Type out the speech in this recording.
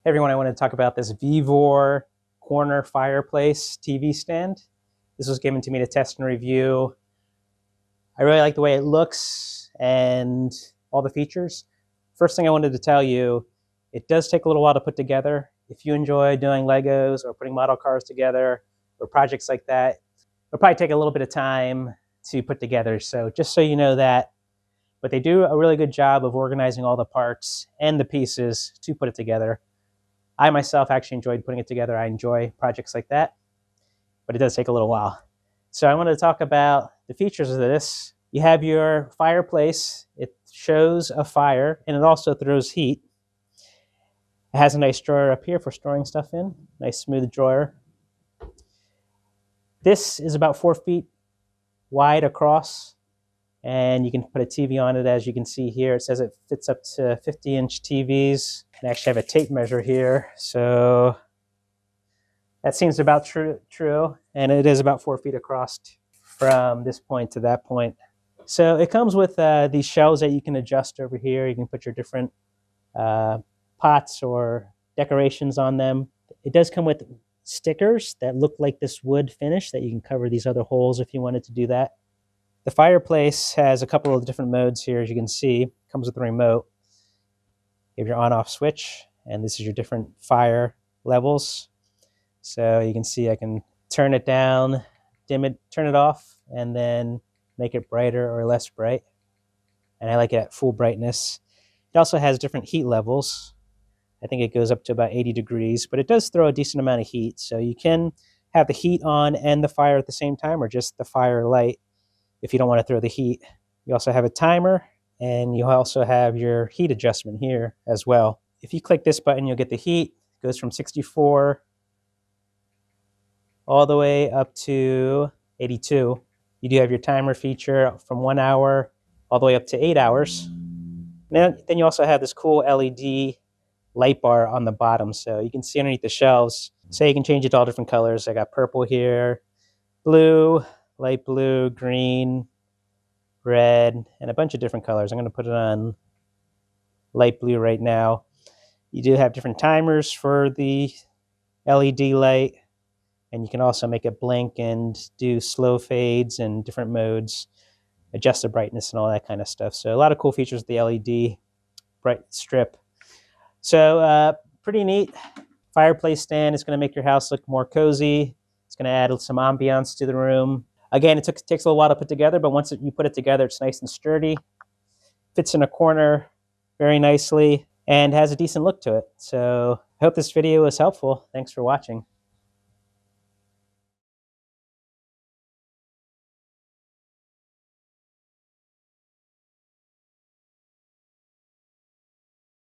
Hey everyone, I want to talk about this VEVOR corner fireplace TV stand. This was given to me to test and review. I really like the way it looks and all the features. First thing I wanted to tell you, it does take a little while to put together. If you enjoy doing Legos or putting model cars together or projects like that, it'll probably take a little bit of time to put together. So just so you know that, but they do a really good job of organizing all the parts and the pieces to put it together. I myself actually enjoyed putting it together. I enjoy projects like that, but it does take a little while. So I want to talk about the features of this. You have your fireplace. It shows a fire, and it also throws heat. It has a nice drawer up here for storing stuff in, nice smooth drawer. This is about 4 feet wide across, and you can put a TV on it. As you can see here, it says it fits up to 50-inch TVs. I actually have a tape measure here, so that seems about true, and it is about 4 feet across from this point to that point. So it comes with these shelves that you can adjust over here. You can put your different pots or decorations on them. It does come with stickers that look like this wood finish that you can cover these other holes if you wanted to do that. The fireplace has a couple of different modes here, as you can see. It comes with a remote. You have your on-off switch, and this is your different fire levels. So you can see I can turn it down, dim it, turn it off, and then make it brighter or less bright. And I like it at full brightness. It also has different heat levels. I think it goes up to about 80 degrees, but it does throw a decent amount of heat. So you can have the heat on and the fire at the same time, or just the fire light if you don't want to throw the heat. You also have a timer, and you also have your heat adjustment here as well. If you click this button, you'll get the heat. It goes from 64 all the way up to 82. You do have your timer feature from 1 hour all the way up to 8 hours. Then you also have this cool LED light bar on the bottom, so you can see underneath the shelves. So you can change it to all different colors. I got purple here, blue, light blue, green, red, and a bunch of different colors. I'm going to put it on light blue right now. You do have different timers for the LED light, and you can also make it blink and do slow fades and different modes, adjust the brightness and all that kind of stuff. So a lot of cool features with the LED bright strip. So pretty neat fireplace stand. It's going to make your house look more cozy. It's going to add some ambiance to the room. Again, it takes a little while to put together, but once you put it together, it's nice and sturdy. Fits in a corner very nicely and has a decent look to it. So I hope this video was helpful. Thanks for watching.